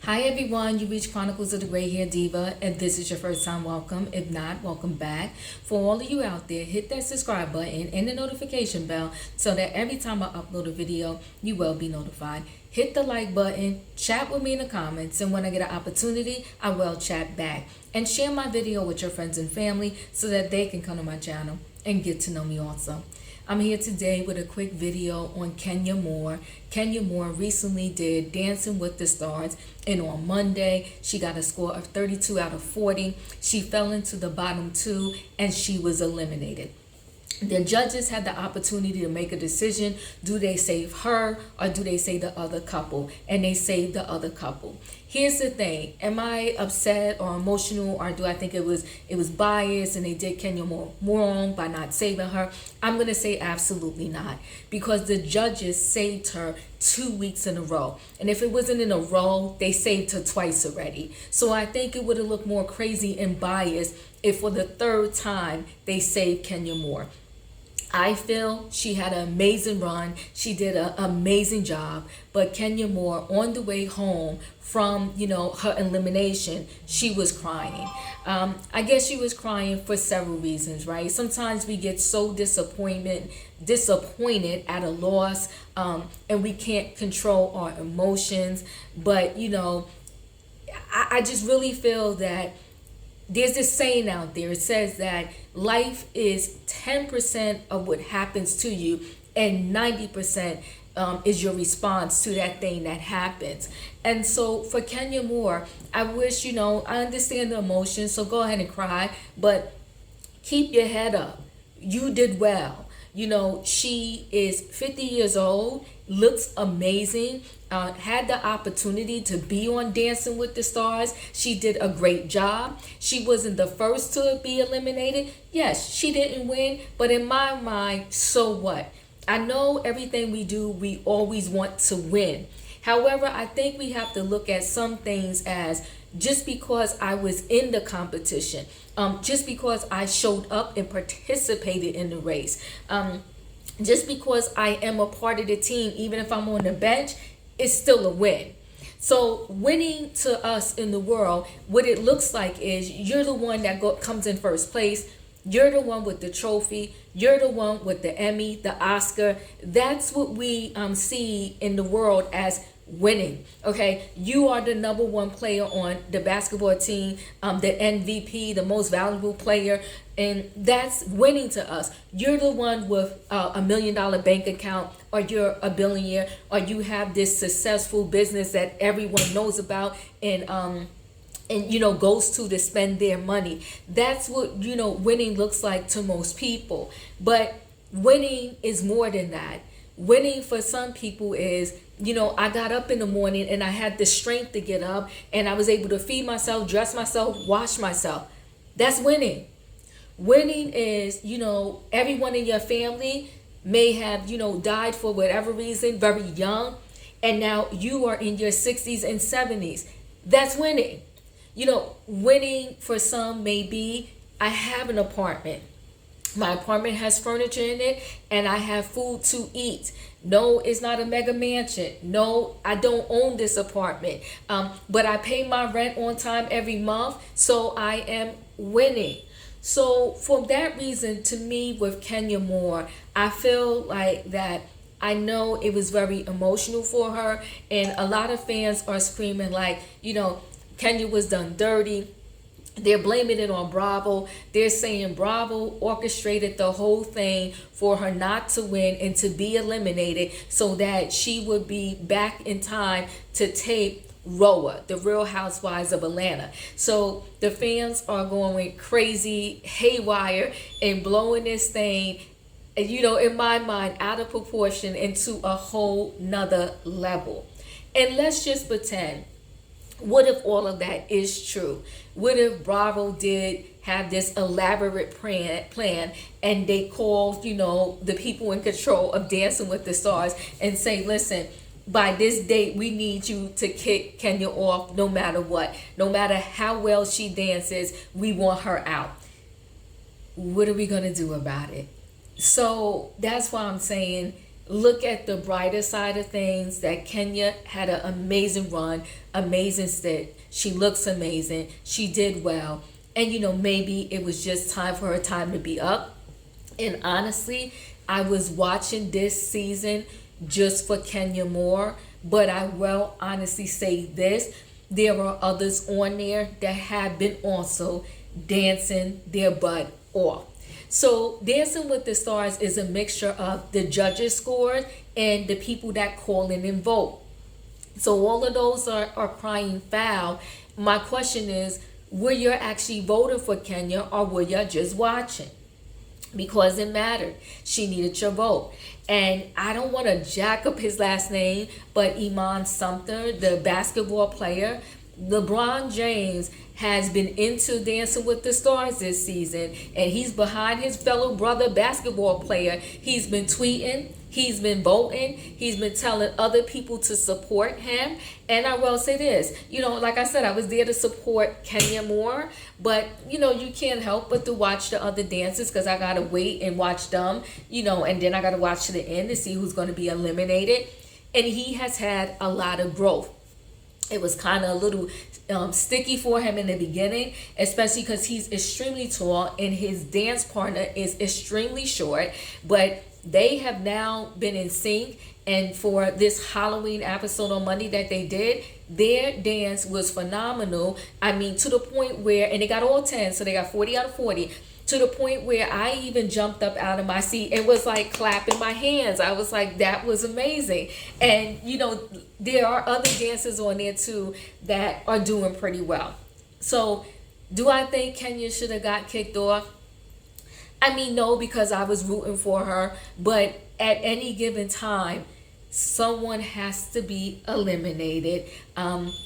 Hi everyone, you reached Chronicles of the Gray Hair Diva, and this is your first time, welcome. If not, welcome back. For all of you out there, hit that subscribe button and the notification bell so that every time I upload a video, you will be notified. Hit the like button, chat with me in the comments, and when I get an opportunity, I will chat back. And share my video with your friends and family so that they can come to my channel and get to know me also. I'm here today with a quick video on Kenya Moore. Kenya Moore recently did Dancing with the Stars, and on Monday she got a score of 32 out of 40. She fell into the bottom two and she was eliminated. The judges had the opportunity to make a decision. Do they save her or do they save the other couple? And they saved the other couple. Here's the thing. Am I upset or emotional, or do I think it was biased and they did Kenya Moore wrong by not saving her? I'm going to say absolutely not, because the judges saved her 2 weeks in a row. And if it wasn't in a row, they saved her twice already. So I think it would have looked more crazy and biased if for the third time they saved Kenya Moore. I feel she had an amazing run. She did an amazing job. But Kenya Moore, on the way home from, her elimination, she was crying. I guess she was crying for several reasons, right? Sometimes we get so disappointed at a loss, and we can't control our emotions. But, I just really feel that there's this saying out there. It says that life is 10% of what happens to you, and 90% is your response to that thing that happens. And so for Kenya Moore, I wish, I understand the emotions, so go ahead and cry, but keep your head up. You did well. She is 50 years old, looks amazing, had the opportunity to be on Dancing with the Stars. She did a great job. She wasn't the first to be eliminated. Yes, she didn't win, but in my mind, so what? I know everything we do, we always want to win. However, I think we have to look at some things as just because I was in the competition, just because I showed up and participated in the race, just because I am a part of the team, even if I'm on the bench, it's still a win. So winning to us in the world, what it looks like is you're the one that comes in first place. You're the one with the trophy. You're the one with the Emmy, the Oscar. That's what we see in the world as winning. Okay, you are the number one player on the basketball team, the MVP, the most valuable player, and that's winning to us. You're the one with $1 million bank account, or you're a billionaire, or you have this successful business that everyone knows about and goes to spend their money. That's what winning looks like to most people. But winning is more than that. Winning for some people is, I got up in the morning and I had the strength to get up and I was able to feed myself, dress myself, wash myself. That's winning. Winning is, everyone in your family may have, died for whatever reason, very young, and now you are in your 60s and 70s. That's winning. Winning for some may be, I have an apartment. My apartment has furniture in it and I have food to eat. No, it's not a mega mansion. No, I don't own this apartment. But I pay my rent on time every month, so I am winning. So for that reason, to me, with Kenya Moore, I feel like that I know it was very emotional for her, and a lot of fans are screaming like, Kenya was done dirty. They're blaming it on Bravo. They're saying Bravo orchestrated the whole thing for her not to win and to be eliminated so that she would be back in time to tape Roa, the Real Housewives of Atlanta. So the fans are going crazy, haywire, and blowing this thing, in my mind, out of proportion into a whole nother level. And let's just pretend, what if all of that is true? What if Bravo did have this elaborate plan and they called, the people in control of Dancing with the Stars and say, listen, by this date, we need you to kick Kenya off no matter what. No matter how well she dances, we want her out. What are we going to do about it? So that's why I'm saying look at the brighter side of things, that Kenya had an amazing run, amazing stint. She looks amazing. She did well. And, maybe it was just time for her time to be up. And honestly, I was watching this season just for Kenya Moore. But I will honestly say this. There are others on there that have been also dancing their butt off. So Dancing with the Stars is a mixture of the judges' scores and the people that call in and vote. So all of those are crying foul. My question is, were you actually voting for Kenya, or were you just watching? Because it mattered. She needed your vote. And I don't want to jack up his last name, but Iman Sumter, the basketball player, LeBron James has been into Dancing with the Stars this season, and he's behind his fellow brother basketball player. He's been tweeting, he's been voting, he's been telling other people to support him. And I will say this, like I said, I was there to support Kenya Moore, but you can't help but to watch the other dancers, because I gotta wait and watch them, and then I gotta watch to the end to see who's going to be eliminated. And he has had a lot of growth. It was kind of a little sticky for him in the beginning, especially because he's extremely tall and his dance partner is extremely short. But they have now been in sync. And for this Halloween episode on Monday that they did, their dance was phenomenal. I mean, to the point where, and they got all 10, so they got 40 out of 40. To the point where I even jumped up out of my seat and was like clapping my hands. I was like, that was amazing. And, there are other dancers on there too that are doing pretty well. So do I think Kenya should have got kicked off? I mean, no, because I was rooting for her. But at any given time, someone has to be eliminated.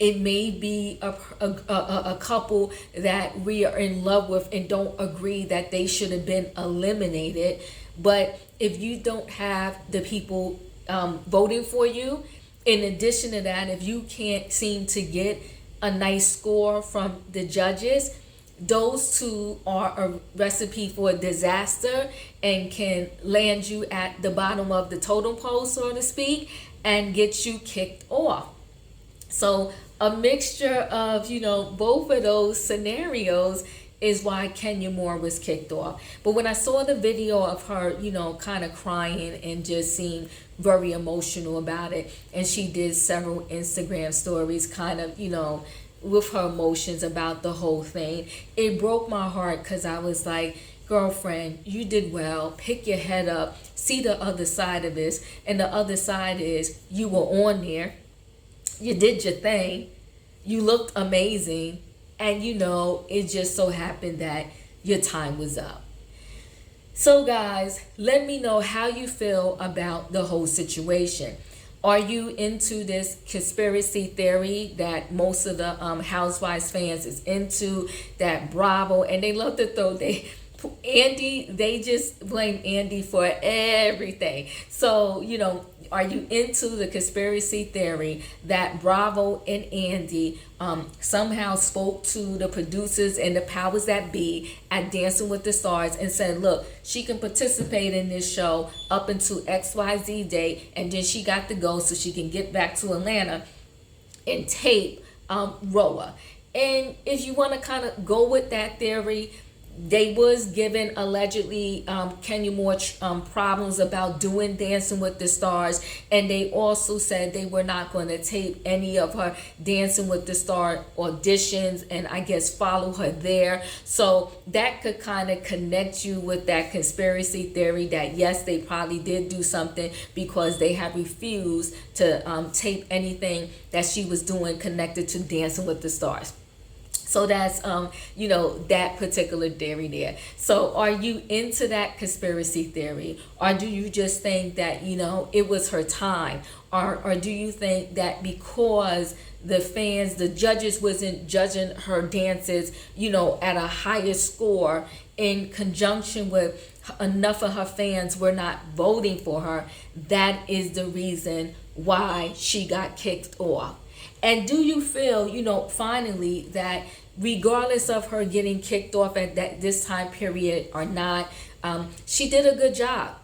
It may be a couple that we are in love with and don't agree that they should have been eliminated. But if you don't have the people voting for you, in addition to that, if you can't seem to get a nice score from the judges, those two are a recipe for disaster and can land you at the bottom of the totem pole, so to speak, and get you kicked off. So a mixture of, both of those scenarios is why Kenya Moore was kicked off. But when I saw the video of her, kind of crying and just seemed very emotional about it, and she did several Instagram stories kind of, with her emotions about the whole thing, it broke my heart, because I was like, girlfriend, you did well. Pick your head up. See the other side of this. And the other side is you were on there. You did your thing. You looked amazing. And it just so happened that your time was up. So guys, let me know how you feel about the whole situation. Are you into this conspiracy theory that most of the Housewives fans is into, that Bravo, and they love to throw they just blame Andy for everything. So, are you into the conspiracy theory that Bravo and Andy somehow spoke to the producers and the powers that be at Dancing with the Stars and said, look, she can participate in this show up until XYZ day, and then she got to go so she can get back to Atlanta and tape Roa? And if you want to kind of go with that theory, they was given allegedly Kenya Moore problems about doing Dancing with the Stars, and they also said they were not going to tape any of her Dancing with the Star auditions and I guess follow her there. So that could kind of connect you with that conspiracy theory that yes, they probably did do something because they have refused to tape anything that she was doing connected to Dancing with the Stars. So that's, that particular theory there. So are you into that conspiracy theory? Or do you just think that, it was her time? Or do you think that because the fans, the judges wasn't judging her dances, at a higher score in conjunction with enough of her fans were not voting for her, that is the reason why she got kicked off? And do you feel, finally, that regardless of her getting kicked off at this time period or not, she did a good job.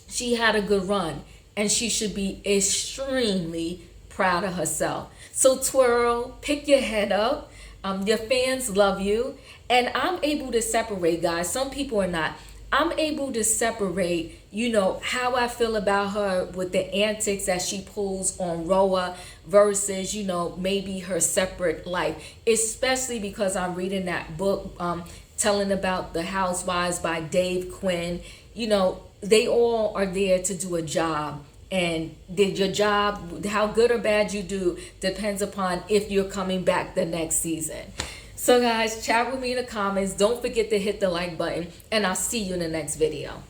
She had a good run. and she should be extremely proud of herself. So Twirl, pick your head up. Your fans love you, and I'm able to separate, guys. Some people are not. I'm able to separate, how I feel about her with the antics that she pulls on Roa versus, maybe her separate life. Especially because I'm reading that book, telling about the Housewives by Dave Quinn. They all are there to do a job. And did your job, how good or bad you do, depends upon if you're coming back the next season. So guys, chat with me in the comments. Don't forget to hit the like button, and I'll see you in the next video.